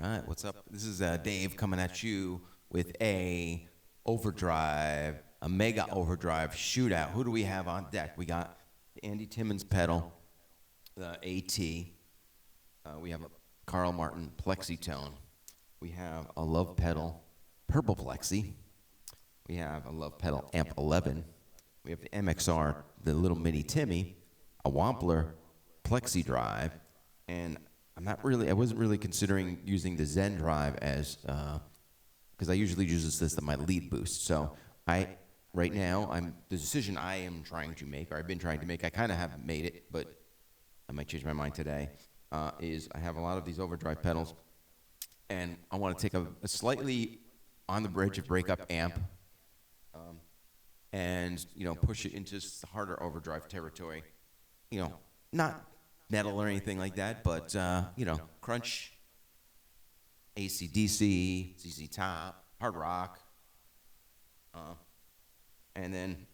Right, what's up? This is Dave coming at you with a mega overdrive shootout. Who do we have on deck? We got the Andy Timmons pedal, the AT. We have a Carl Martin Plexitone. We have a Lovepedal purple Plexi. We have a Lovepedal amp 11. We have the MXR, the little mini Timmy, a Wampler Plexi drive, and I wasn't really considering using the Zen drive as, because I usually use this as my lead boost. So right now, the decision I am trying to make, or I've been trying to make, I kind of have made it, but I might change my mind today, is I have a lot of these overdrive pedals, and I want to take a slightly on the bridge of breakup amp, and push it into harder overdrive territory. Not metal or anything like that, but crunch, AC/DC, ZZ Top, hard rock, and then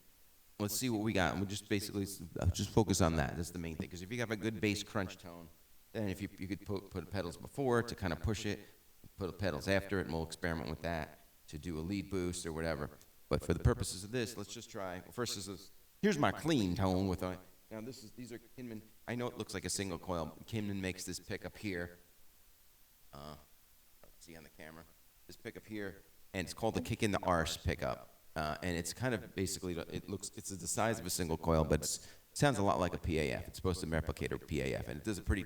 let's see what we got. And we'll just basically just focus on that. That's the main thing. Because if you have a good bass crunch tone, then if you could put pedals before it to kind of push it, put pedals after it, and we'll experiment with that to do a lead boost or whatever. But for the purposes of this, let's just try. Well, first here's my clean tone with a. Now these are Kinman. I know it looks like a single coil. Kinman makes this pickup here. See on the camera, this pickup here, and it's called the Kick in the Arse pickup. And it's kind of basically it's the size of a single coil, but it sounds a lot like a PAF. It's supposed to replicate a PAF, and it does a pretty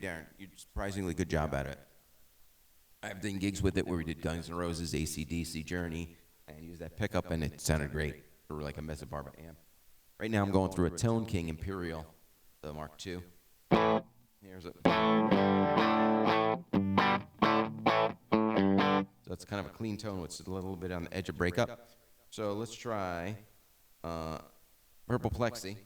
surprisingly good job at it. I've done gigs with it where we did Guns N' Roses, AC/DC, Journey, and used that pickup, and it sounded great for like a Mesa Barba amp. Right now I'm going through a Tone King Imperial, the Mark II. Here's it. So it's kind of a clean tone, which is a little bit on the edge of breakup. So let's try Purple Plexi.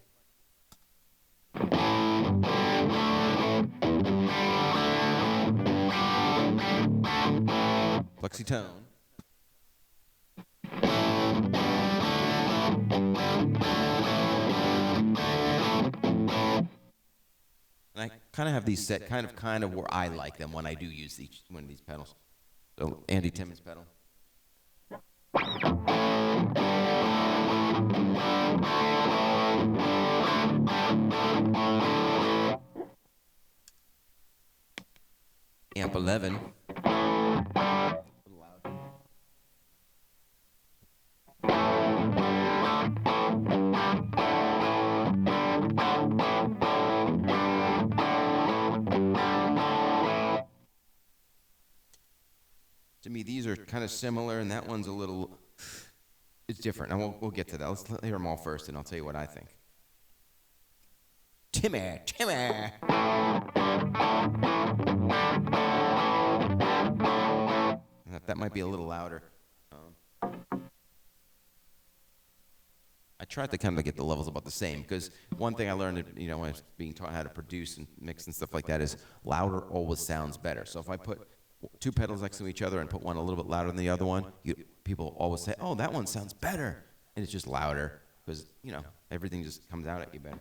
Flexitone. And I kind of have these set kind of where I like them when I do use one of these pedals. So Andy Timmons pedal. Amp 11. To me, these are kind of similar, and that one's it's different. And we'll get to that. Let's hear them all first, and I'll tell you what I think. Timmy. That might be a little louder. I tried to kind of get the levels about the same, because one thing I learned, when I was being taught how to produce and mix and stuff like that, is louder always sounds better. So if I put two pedals next to each other and put one a little bit louder than the other one, people always say, "Oh, that one sounds better," and it's just louder because everything just comes out at you better.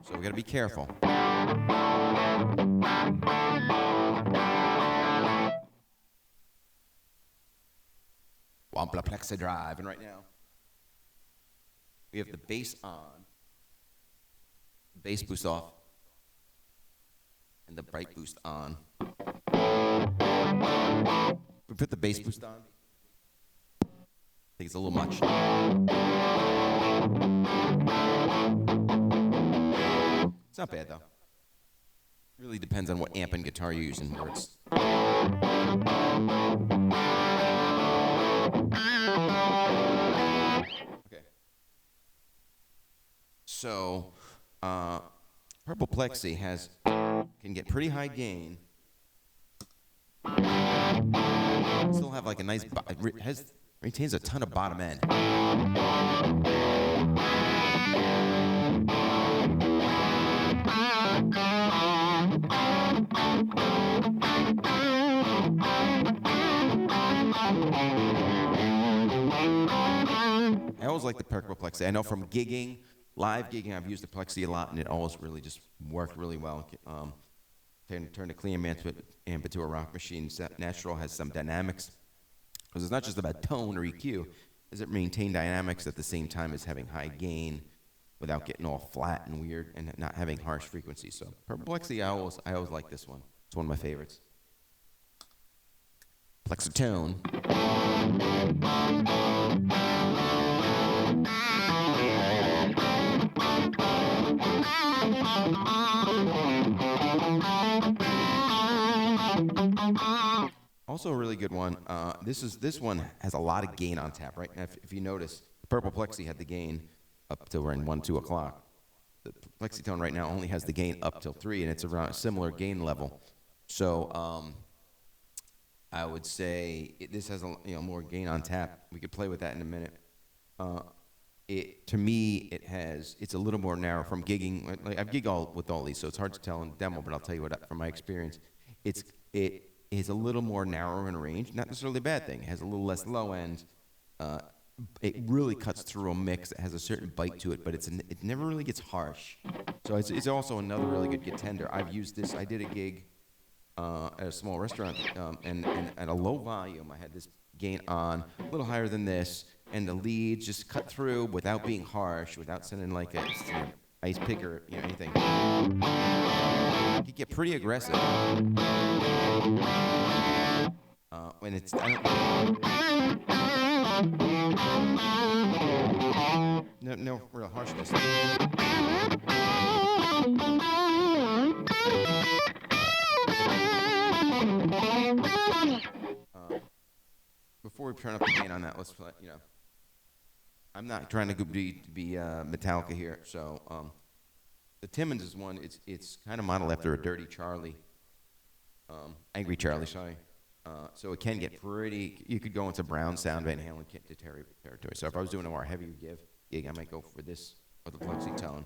So we got to be careful. Wampler Plexi drive, and right now we have the bass on, bass boost off, and the bright boost on. We put the bass boost on. I think it's a little much. It's not bad though. Really depends on what amp and guitar you're using, where it's. Okay. So, Purple Plexi can get pretty high gain. Still have like a nice, retains a ton of bottom end. I always like the Purple Plexi. I know from live gigging, I've used the Plexi a lot, and it always really just worked really well. turn a clean amp into a rock machine. Natural has some dynamics, because it's not just about tone or EQ. Does it maintain dynamics at the same time as having high gain without getting all flat and weird and not having harsh frequencies? So Plexi, I always like this one. It's one of my favorites. Flexitone. Also a really good one. This one has a lot of gain on tap, right? Now, if you notice, the purple Plexi had the gain up till around 1, 2 o'clock. The Flexitone right now only has the gain up till 3, and it's around a similar gain level. So I would say this has more gain on tap. We could play with that in a minute. To me, it's a little more narrow from gigging. Like I've gigged with all these, so it's hard to tell in the demo. But I'll tell you what, from my experience, it is a little more narrow in range. Not necessarily a bad thing. It has a little less low end. It really cuts through a mix. It has a certain bite to it, but it never really gets harsh. So it's also another really good contender. I've used this. I did a gig at a small restaurant, and at a low volume, I had this gain on, a little higher than this, and the leads just cut through without being harsh, without sounding like a ice pick or anything. You get pretty aggressive. When it's no real harshness. Before we turn up the gain on that, let's play, I'm not trying to be Metallica here, so the Timmins is one. It's kind of modeled after a Dirty Charlie, Angry Charlie, sorry. So it can get pretty. You could go into Brown sound, Van Halen territory. So if I was doing a more heavy gig, I might go for this or the Flexitone.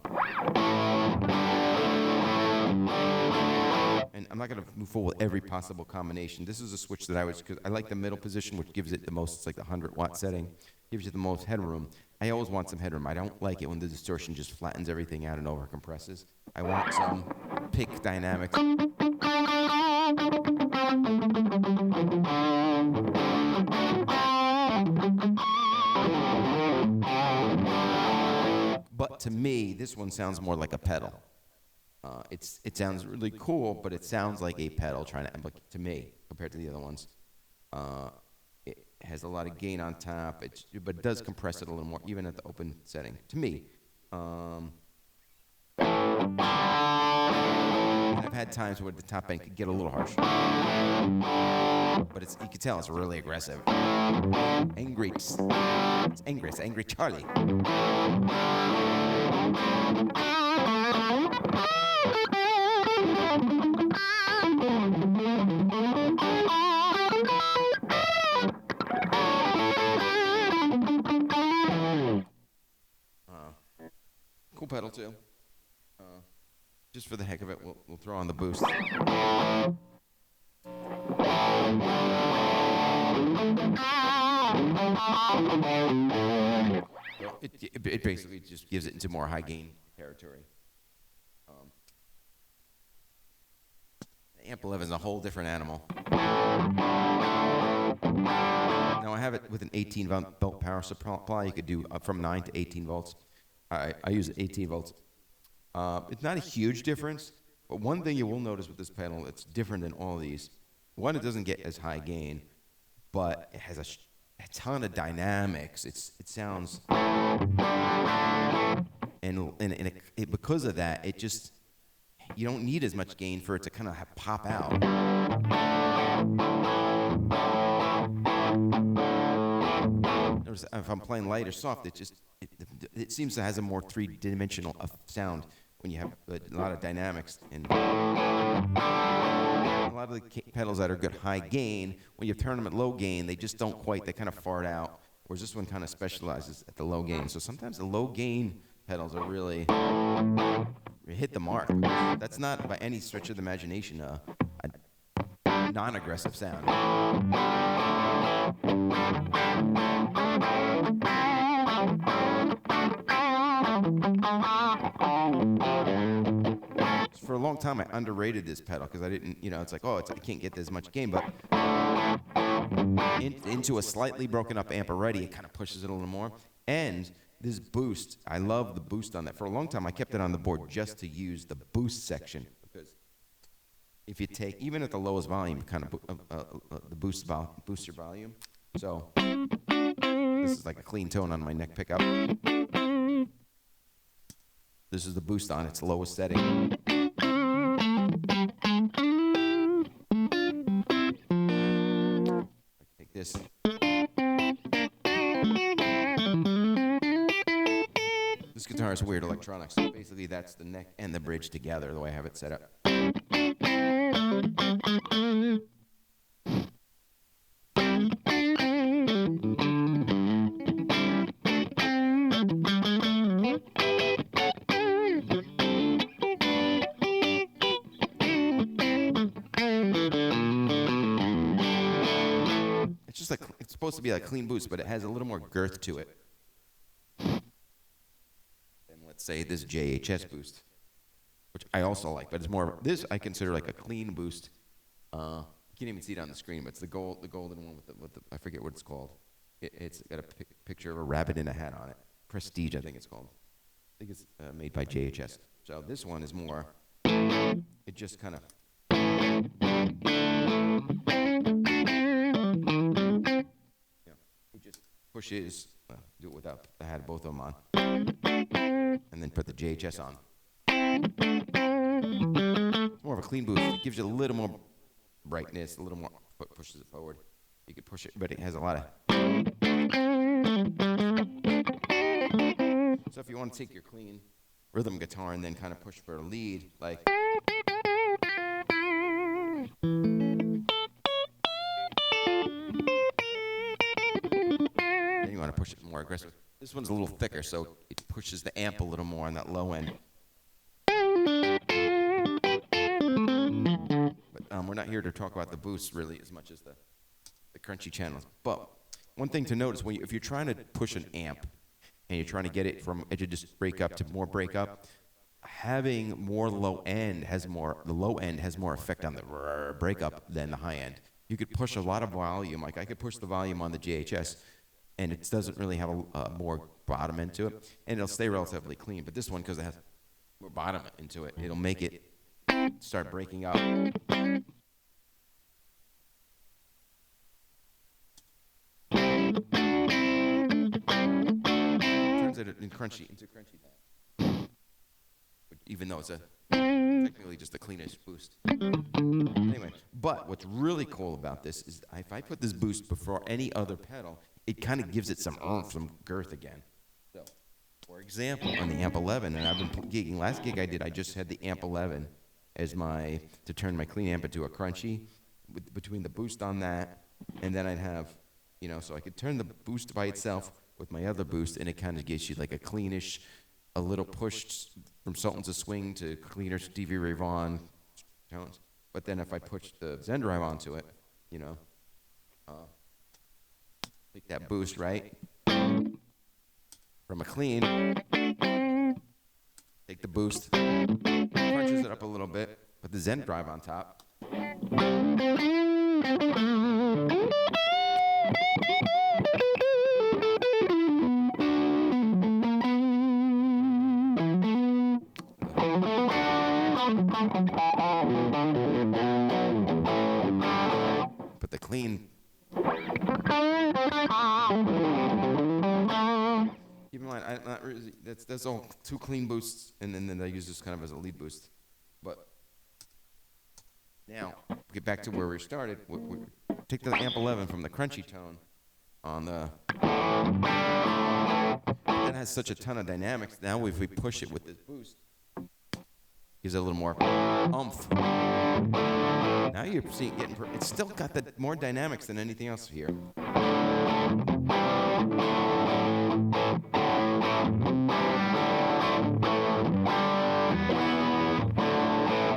And I'm not going to move forward with every possible combination. This is a switch that because I like the middle position, which gives it the most. It's like the 100-watt setting, gives you the most headroom. I always want some headroom. I don't like it when the distortion just flattens everything out and over compresses. I want some pick dynamics. But to me, this one sounds more like a pedal. It sounds really cool, but it sounds like a pedal to me, compared to the other ones. It has a lot of gain on top, but it does compress it a little more, even at the open setting, to me. I've had times where the top end could get a little harsh. But you can tell it's really aggressive. Angry. It's angry. It's Angry Charlie. Cool pedal too. Just for the heck of it, we'll throw on the boost. It basically just gives it into more high gain territory. Amp 11 is a whole different animal. Now I have it with an 18-volt power supply. You could do up from 9 to 18 volts. I use 18 volts. It's not a huge difference, but one thing you will notice with this pedal that's different than all of these. One, it doesn't get as high gain, but it has a ton of dynamics. It sounds, and because of that, you don't need as much gain for it to kind of pop out. If I'm playing light or soft, it seems to have a more three-dimensional sound when you have a lot of dynamics. And a lot of the pedals that are good high gain, when you turn them at low gain, they just don't quite, they kind of fart out, whereas this one kind of specializes at the low gain. So sometimes the low gain pedals are really hit the mark. That's not by any stretch of the imagination a non-aggressive sound. for a long time, I underrated this pedal because I didn't, it's like, I can't get this much gain. But into a slightly broken up amp already, it kind of pushes it a little more. And this boost, I love the boost on that. For a long time, I kept it on the board just to use the boost section. Because if you take, even at the lowest volume, kind of the booster volume. So this is like a clean tone on my neck pickup. This is the boost on its lowest setting. Take this. This guitar has weird electronics. So basically, that's the neck and the bridge together, the way I have it set up. It's supposed to be like a clean boost, but it has a little more girth to it than, let's say, this JHS boost, which I also like. But it's more, this I consider like a clean boost. You can't even see it on the screen, but it's the golden one with the I forget what it's called. It's got a picture of a rabbit in a hat on it. Prestige, I think it's called. I think it's made by JHS. So this one is more, it just kind of, pushes, do it without, I had both of them on, and then put the JHS on. It's more of a clean boost. It gives you a little more brightness, a little more, pushes it forward. You could push it, but it has a lot of. So if you want to take your clean rhythm guitar and then kind of push for a lead, like. Want to push it more aggressive. This one's a little thicker, so it pushes the amp a little more on that low end. But we're not here to talk about the boosts really as much as the crunchy channels. But one thing to notice, if you're trying to push an amp and you're trying to get it from edge of just break up to more break up, having more low end the low end has more effect on the breakup than the high end. You could push a lot of volume. Like I could push the volume on the JHS, and it doesn't really have a more bottom end to it, and it'll stay relatively clean. But this one, because it has more bottom into it, it'll make it start breaking up. Turns it into crunchy time. Even though it's technically just the cleanest boost. Anyway, but what's really cool about this is if I put this boost before any other pedal, it kind of gives it some oomph, some girth again. So, for example, on the Amp 11, and I've been gigging. Last gig I did, I just had the Amp 11 as to turn my clean amp into a crunchy, between the boost on that, and then I'd have, so I could turn the boost by itself with my other boost, and it kind of gives you like a cleanish, a little push from Sultans of Swing to cleaner Stevie Ray Vaughan tones. But then if I push the Zen Drive onto it, take that boost, right? From a clean, take the boost, crunches it up a little bit, put the Zen Drive on top. Put the clean. Keep in mind, I'm not really, that's all two clean boosts, and then I use this kind of as a lead boost. But now, get back to where we started. We take the Amp 11 from the crunchy tone on the. That has such a ton of dynamics. Now, if we push it with this boost, gives it a little more oomph. Now you're seeing it's still got the more dynamics than anything else here.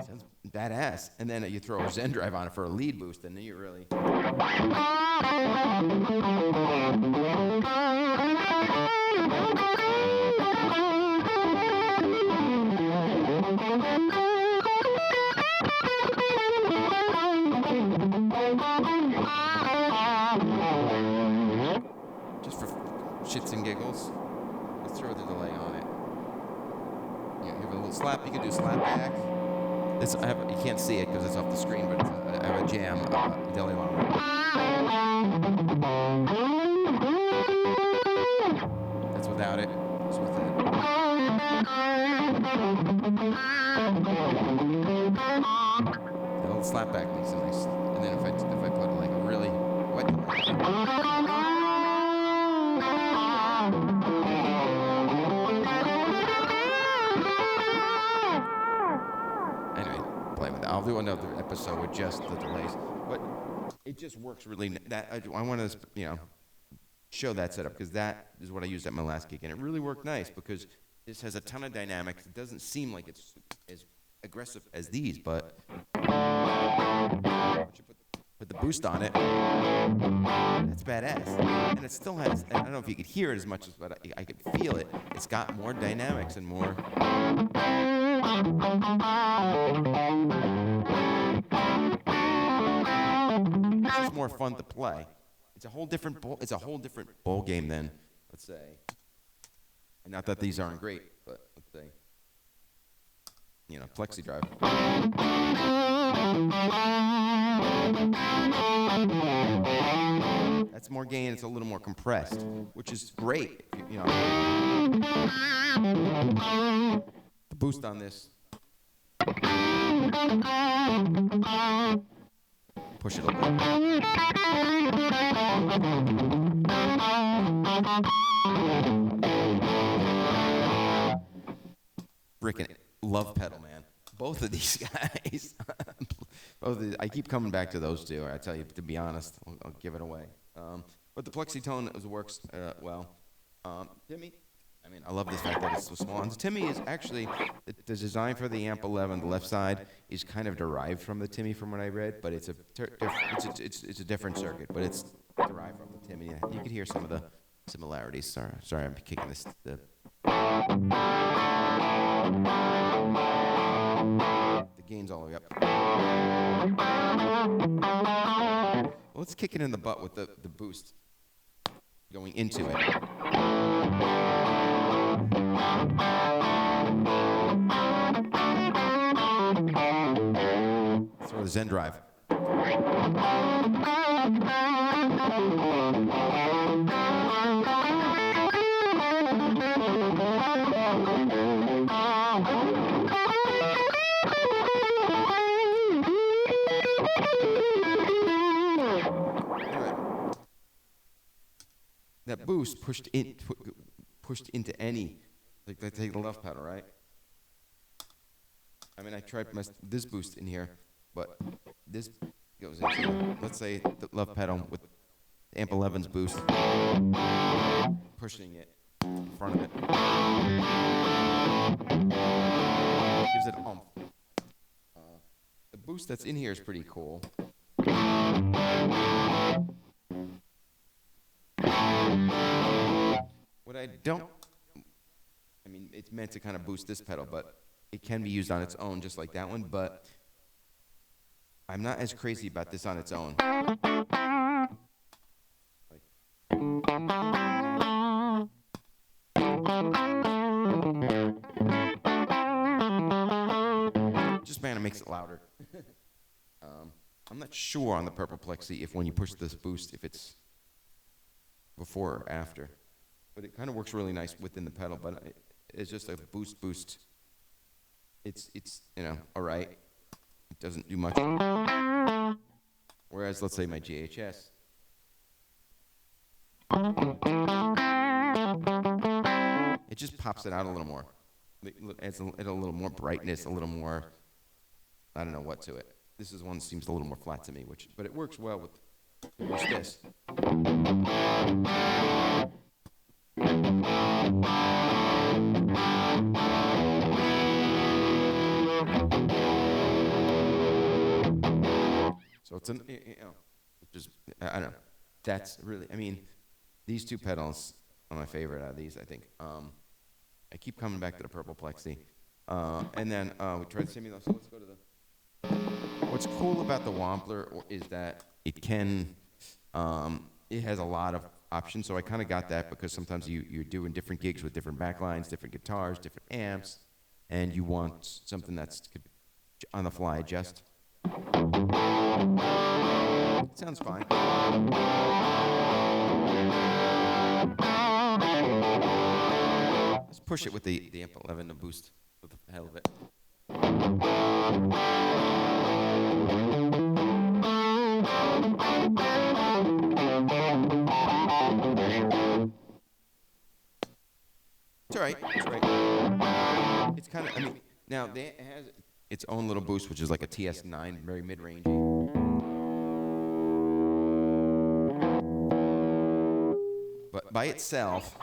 Sounds badass. And then you throw a Zen Drive on it for a lead boost, and then you really. Just for shits and giggles, let's throw the delay on it. You have a little slap. You can do slap back. You can't see it because it's off the screen, but I have a jam delay line. That's without it. It's with it. The little slap back makes it nice. And then if I put like a really wet delay. I'll do another episode with just the delays, but it just works really. I want to, show that setup because that is what I used at my last gig, and it really worked nice because this has a ton of dynamics. It doesn't seem like it's as aggressive as these, but you put the boost on it. That's badass, and it still has. I don't know if you could hear it as much as, but I could feel it. It's got more dynamics and more. It's just more fun to play. It's a whole different ball game than, let's say. And not that these aren't great, but let's say, Plexi drive. That's more gain. It's a little more compressed, which is great. The boost on this. Push it a little bit. Frickin' Lovepedal, man. Both of these guys. I keep coming back to those two. I tell you, to be honest, I'll give it away. But the Plexitone works well. Timmy. I love the fact that it's so small. And Timmy is actually, the design for the Amp 11, the left side, is kind of derived from the Timmy from what I read, but it's a different circuit, but it's derived from the Timmy. You can hear some of the similarities. Sorry, I'm kicking this. The gain's all the way up. Well, let's kick it in the butt with the boost going into it. Throw the Zen drive. That boost pushed into any, like I take the left pedal, right? I tried this boost in here, but this goes into, let's say, the left pedal with Amp 11's boost, pushing it in front of it. Gives it a oomph. The boost that's in here is pretty cool. What I don't, it's meant to kind of boost this pedal, but it can be used on its own, just like that one, but I'm not as crazy about this on its own. Just man, it makes it louder. I'm not sure on the Purple Plexi if when you push this boost, if it's before or after. But it kind of works really nice within the pedal, but it's just a boost. It's all right. It doesn't do much. Whereas, let's say my GHS. It just pops it out a little more. It adds a little more brightness, a little more, I don't know what to it. This is one that seems a little more flat to me, but it works well with this. So it's just, I don't know. That's really, these two pedals are my favorite out of these, I think. I keep coming back to the Purple Plexi. And then we tried Simulus, so let's go to the, what's cool about the Wampler is that it can, it has a lot of options. So I kind of got that because sometimes you're doing different gigs with different backlines, different guitars, different amps, and you want something that's on the fly adjust. It sounds fine. Let's push it with the amp 11 to boost with the hell of it. It's all right. It's all right. It's kind of, I mean, now it has its own little boost, which is like a TS9, very mid-rangey. But by itself,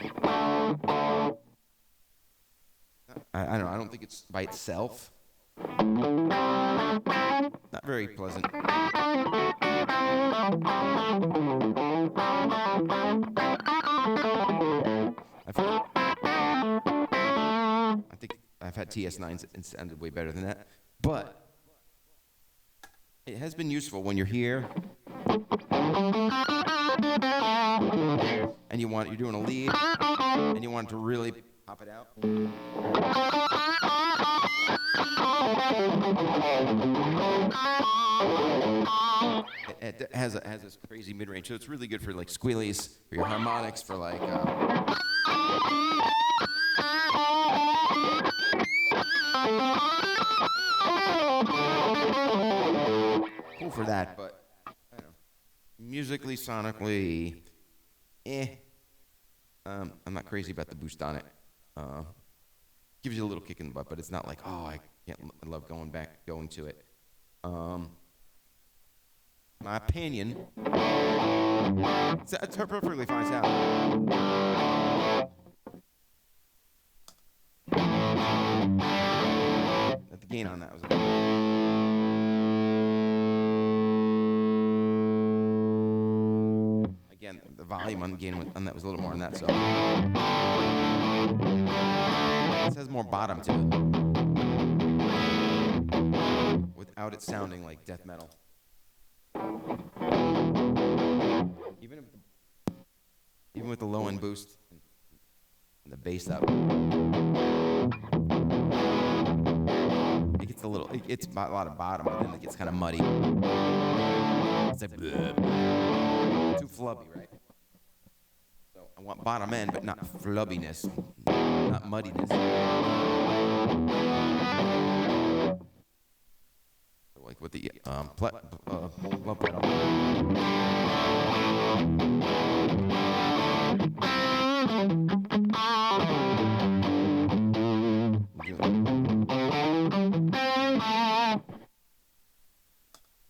I don't know. I don't think it's by itself. Not very pleasant. I think I've had TS9s and sounded way better than that. But it has been useful when you're here and you're doing a lead and you want to really pop it out. It has this crazy mid-range, so it's really good for like squealies, for your harmonics, for like cool for that, but I don't know. Musically, sonically, I'm not crazy about the boost on it. Gives you a little kick in the butt, but it's not like, oh, I love going to it. My opinion, it's a perfectly fine sound. The gain on that was again, the volume on the gain on that was a little more on that, so this has more bottom to it without it sounding like death metal. Even with the low end boost and the bass up, it gets a lot of bottom, but then it gets kind of muddy. It's like too flubby, right? So I want bottom end, but not flubbiness, not muddiness. Like with the Lovepedal.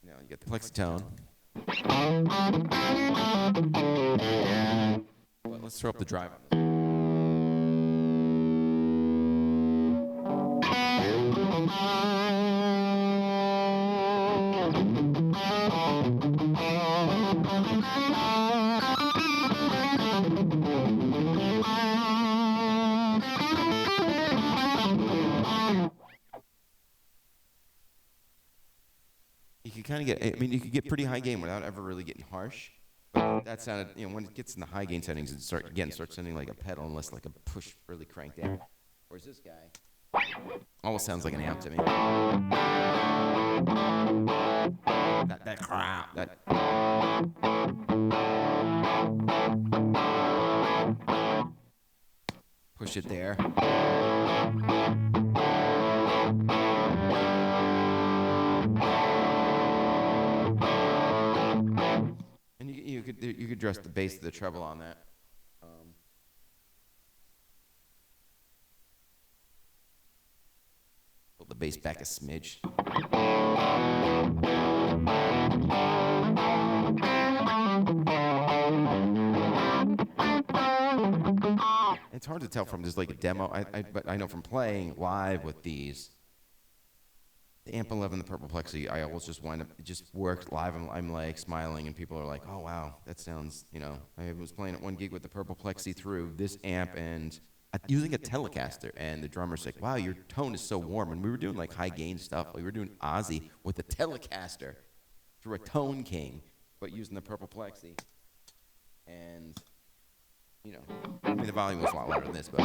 Now you get the Flexitone. Well, let's throw up the drive on this. You could get pretty high gain without ever really getting harsh. But that sounded, when it gets in the high gain settings, it starts sounding like a pedal unless like a push really cranked down. Whereas this guy almost sounds like an amp to me. That crap. Push it there. You could dress the bass to the treble on that. Pull the bass back a smidge. It's hard to tell from just like a demo, but I know from playing live with these. The Amp 11, the Purple Plexi, I always just wind up, it just works live, I'm like smiling, and people are like, oh wow, that sounds, I was playing at one gig with the Purple Plexi through this amp and using a Telecaster, and the drummer's like, "Wow, your tone is so warm." And we were doing like high gain stuff. We were doing Ozzy with a Telecaster through a Tone King, but using the purple Plexi. And I mean the volume was a lot louder than this, but.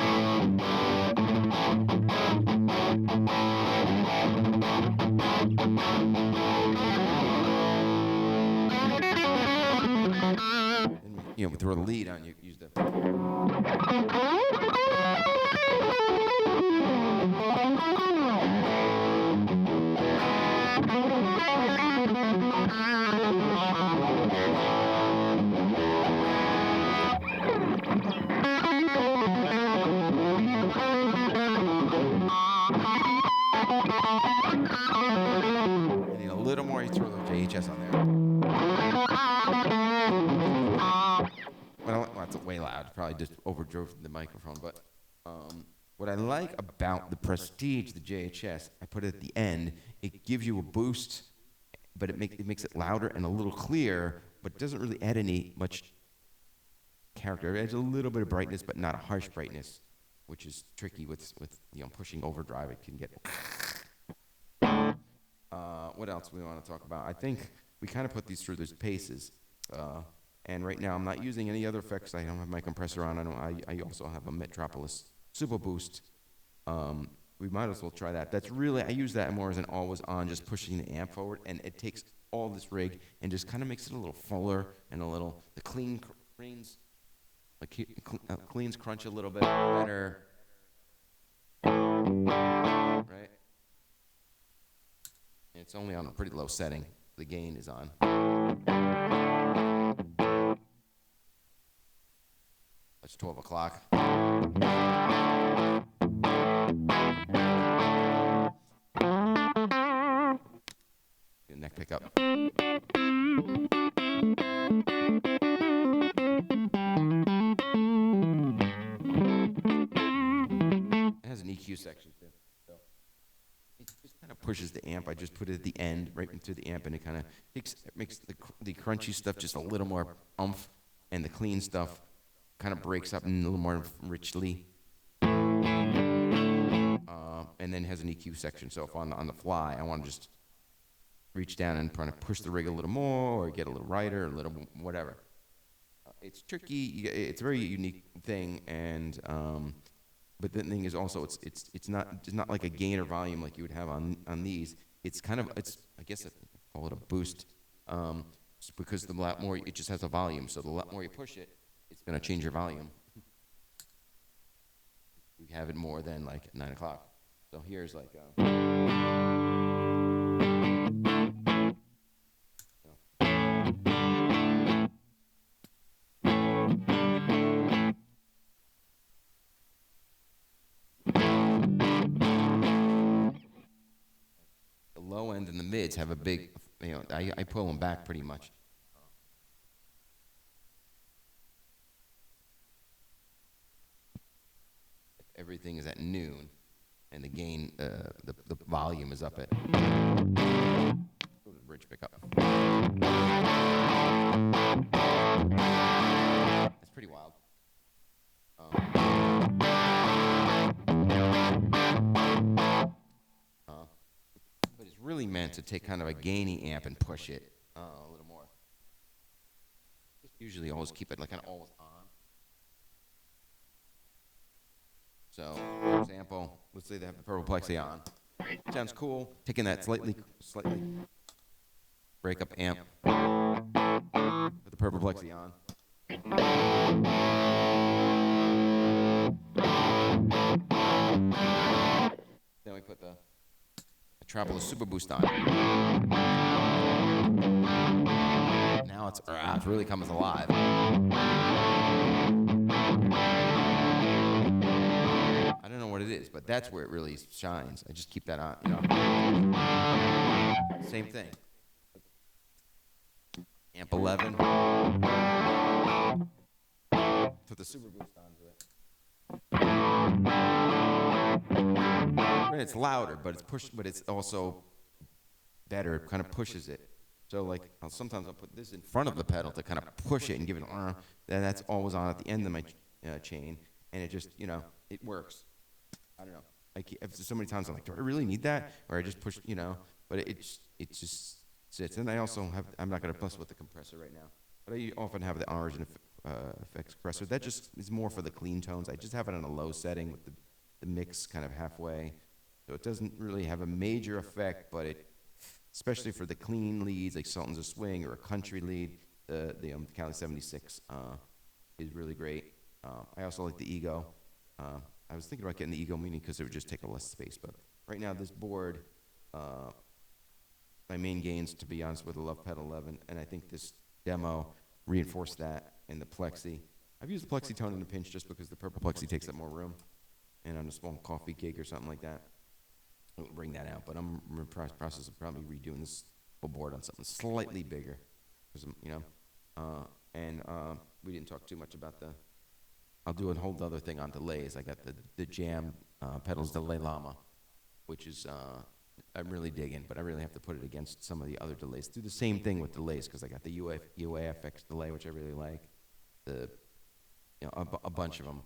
And we throw the lead on, you use the. And a little more, you throw the JHS on there. Well, that's way loud. Probably just overdrove the microphone. But what I like about the Prestige, the JHS, I put it at the end. It gives you a boost, but it makes it louder and a little clearer, but it doesn't really add much character. It adds a little bit of brightness, but not a harsh brightness, which is tricky with pushing overdrive. It can get. What else we want to talk about? I think we kind of put these through those paces. And right now I'm not using any other effects. I don't have my compressor on. I also have a Metropolis Super Boost. We might as well try that. I use that more as an always on, just pushing the amp forward, and it takes all this rig and just kind of makes it a little fuller and the cleans crunch a little bit better. Right? And it's only on a pretty low setting. The gain is on. It's 12 o'clock. Neck pickup. It has an EQ section too. So it just kind of pushes the amp. I just put it at the end, right into the amp, and it kind of makes the crunchy stuff just a little more oomph, and the clean stuff kind of breaks up a little more richly. And then has an EQ section. So if on the fly, I want to just reach down and try to push the rig a little more, or get a little righter, a little whatever. It's tricky. It's a very unique thing, and but the thing is also it's not like a gain or volume like you would have on these. It's I guess I call it a boost, because the lot more it just has a volume. So the lot more you push it, it's gonna change your volume. You have it more than like at 9 o'clock. So here's like the low end and the mids have a big, I pull them back pretty much. Everything is at noon, and the gain, the volume is up at. Go to the bridge pickup. That's pretty wild. But it's really meant to take kind of a gainy amp and push it a little more. Usually always keep it like an always on. So, for example, let's say they have the purple Plexi on. Sounds cool. Taking that slightly break up amp with the purple Plexi on. Then we put the Metropolis Super Boost on. Now it's really coming alive. I don't know what it is, but that's where it really shines. I just keep that on, Same thing. Amp 11. Put the Super Boost onto it. And it's louder, but it's also better. It kind of pushes it. So sometimes I'll put this in front of the pedal to kind of push it and give it an arm. Then that's always on at the end of my chain. and it just, it works. I don't know. So many times I'm like, do I really need that? Or I just push, but it just sits. And I also I'm not going to fuss with the compressor right now, but I often have the Origin effects compressor. That just is more for the clean tones. I just have it on a low setting with the mix kind of halfway. So it doesn't really have a major effect, but especially for the clean leads, like Sultans of Swing or a country lead, the Cali 76 is really great. I also like the Ego. I was thinking about getting the Ego Mini because it would just take up less space, but right now this board, my main gains, to be honest, with the Lovepedal 11, and I think this demo reinforced that in the Plexi. I've used the Flexitone in a pinch just because the purple Plexi takes up more room, and on a small coffee gig or something like that, it will bring that out. But I'm in the process of probably redoing this whole board on something slightly bigger, because we didn't talk too much about I'll do a whole other thing on delays. I got the Jam pedals delay llama, which is I'm really digging, but I really have to put it against some of the other delays. Do the same thing with delays because I got the UAFX delay, which I really like. A bunch of them.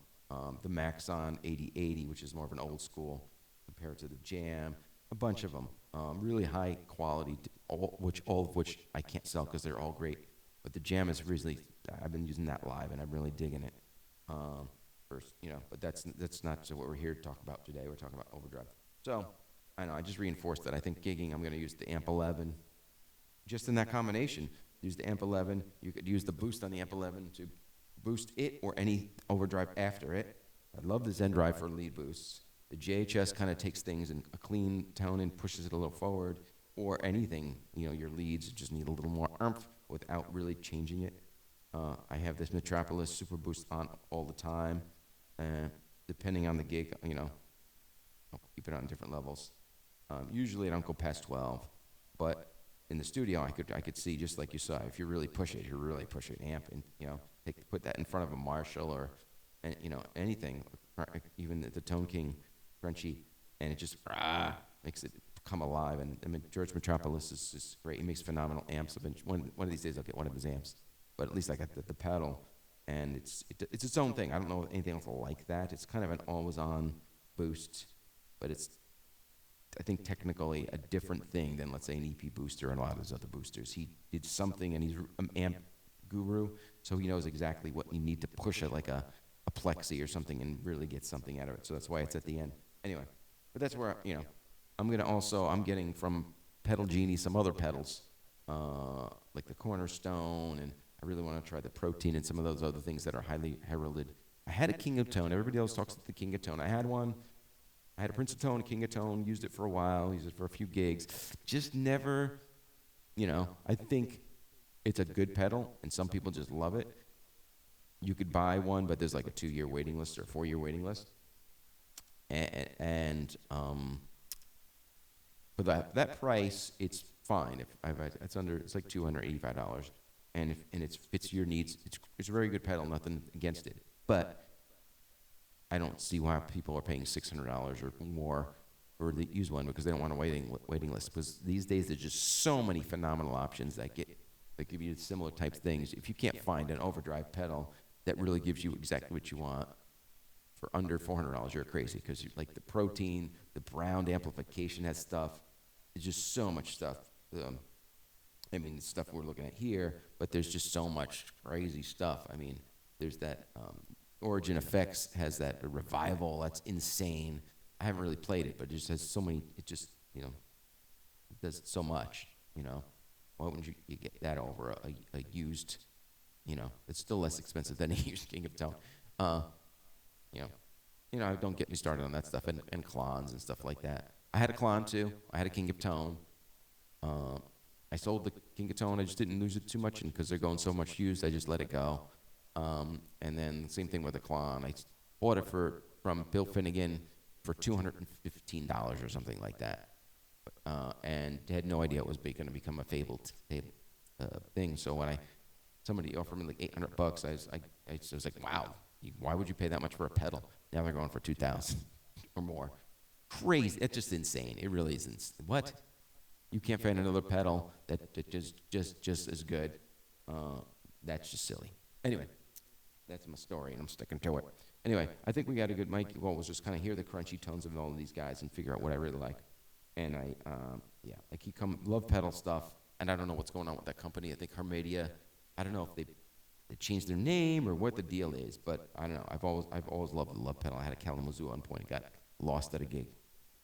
The Maxon 8080, which is more of an old school compared to the Jam. A bunch of them. Really high quality, all of which I can't sell because they're all great. But the Jam is really, I've been using that live and I'm really digging it. But that's not what we're here to talk about today. We're talking about Overdrive. So, I know, I just reinforced that. I think gigging, I'm going to use the Amp 11. Just in that combination, use the Amp 11. You could use the boost on the Amp 11 to boost it or any Overdrive after it. I love the Zen Drive for lead boosts. The JHS kind of takes things in a clean tone and pushes it a little forward, or anything, your leads just need a little more oomph without really changing it. I have this Metropolis Super Boost on all the time, and depending on the gig, I'll keep it on different levels. Usually I don't go past 12, but in the studio I could see, just like you saw, if you really push it, amp, and put that in front of a Marshall or anything, even the Tone King Crunchy, and it just makes it come alive. And I mean, George Metropolis is great. He makes phenomenal amps. One of these days I'll get one of his amps, but at least I got the pedal, and it's its own thing. I don't know anything else like that. It's kind of an always-on boost, but it's, I think, technically a different thing than, let's say, an EP booster and a lot of those other boosters. He did something, and he's an amp guru, so he knows exactly what you need to push it, like a Plexi or something, and really get something out of it. So that's why it's at the end. Anyway, but that's where, I'm getting from Pedal Genie some other pedals, like the Cornerstone, and I really want to try the Protein and some of those other things that are highly heralded. I had a King of Tone. Everybody else talks about the King of Tone. I had one. I had a Prince of Tone, a King of Tone, used it for a while, used it for a few gigs. Just never, I think it's a good pedal, and some people just love it. You could buy one, but there's like a 2-year waiting list or a 4-year waiting list. And for that price, it's fine. It's like $285, and it fits your needs. It's a very good pedal, nothing against it. But I don't see why people are paying $600 or more for the used one, because they don't want a waiting list. Because these days there's just so many phenomenal options that give you similar type things. If you can't find an Overdrive pedal that really gives you exactly what you want for under $400, you're crazy. Because like the Protein, the Brown amplification, that stuff. There's just so much stuff. The stuff we're looking at here, but there's just so much crazy stuff. I mean, there's that Origin Effects has that Revival. That's insane. I haven't really played it, but it just has so many. It just it does so much. Why wouldn't you get that over a used? It's still less expensive than a used King of Tone. Don't get me started on that stuff and Klons and stuff like that. I had a Klon too. I had a King of Tone. I sold the King of Tone. I just didn't lose it too much, and because they're going so much used, I just let it go. And then same thing with the Klon. I bought it from Bill Finnegan for $215 or something like that, and had no idea it was going to become a fabled thing. So when somebody offered me like $800, I was like, wow, why would you pay that much for a pedal? Now they're going for $2,000 or more. Crazy. It's just insane. It really is insane. What? You can't find another pedal that just as good. That's just silly. Anyway, that's my story, and I'm sticking to it. Anyway, I think we got a good mic. Well, was just kind of hear the crunchy tones of all of these guys and figure out what I really like. And yeah, I keep coming, Lovepedal stuff, and I don't know what's going on with that company. I think Harmedia, I don't know if they changed their name or what the deal is, but I don't know. I've always loved the Lovepedal. I had a Kalamazoo on point. It got lost at a gig.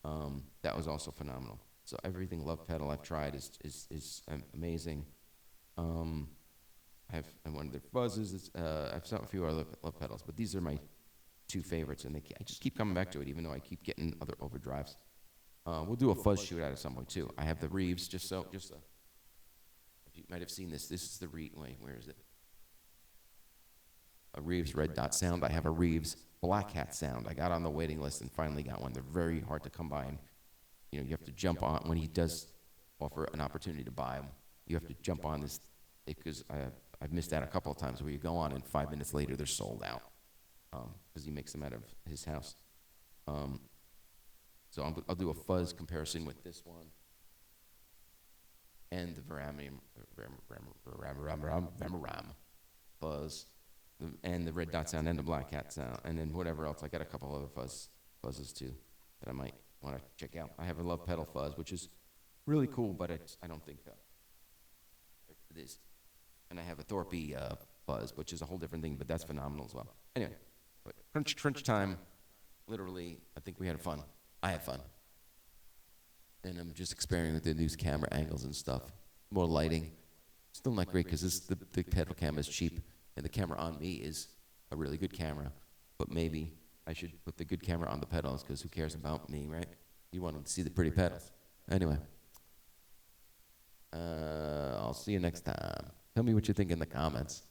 That was also phenomenal. So everything Lovepedal I've tried is amazing. I have one of their fuzzes. I've saw a few other Lovepedals, but these are my two favorites, and I just keep coming back to it, even though I keep getting other overdrives. We'll do a fuzz shootout at some point too. I have the Reeves, if you might have seen this. This is the Reeves. Wait, where is it? A Reeves red dot sound. I have a Reeves black hat sound. I got on the waiting list and finally got one. They're very hard to come by, and you have to jump on when he does offer an opportunity to buy them. You have to jump on this because I've missed out a couple of times where you go on and 5 minutes later they're sold out because he makes them out of his house. So I'll do a fuzz comparison with this one and the Veram fuzz and the red dot sound and the black hat sound and then whatever else. I got a couple other fuzzes too that I might want to check out. I have a Lovepedal fuzz, which is really cool, but I don't think it is. And I have a Thorpe fuzz, which is a whole different thing, but that's phenomenal as well. Anyway, but crunch time. Literally, I think we had fun. I had fun. And I'm just experimenting with the new camera angles and stuff. More lighting. Still not great because the pedal cam is cheap, and the camera on me is a really good camera. But maybe I should put the good camera on the pedals because who cares about me, right? You want to see the pretty pedals. Anyway, I'll see you next time. Tell me what you think in the comments.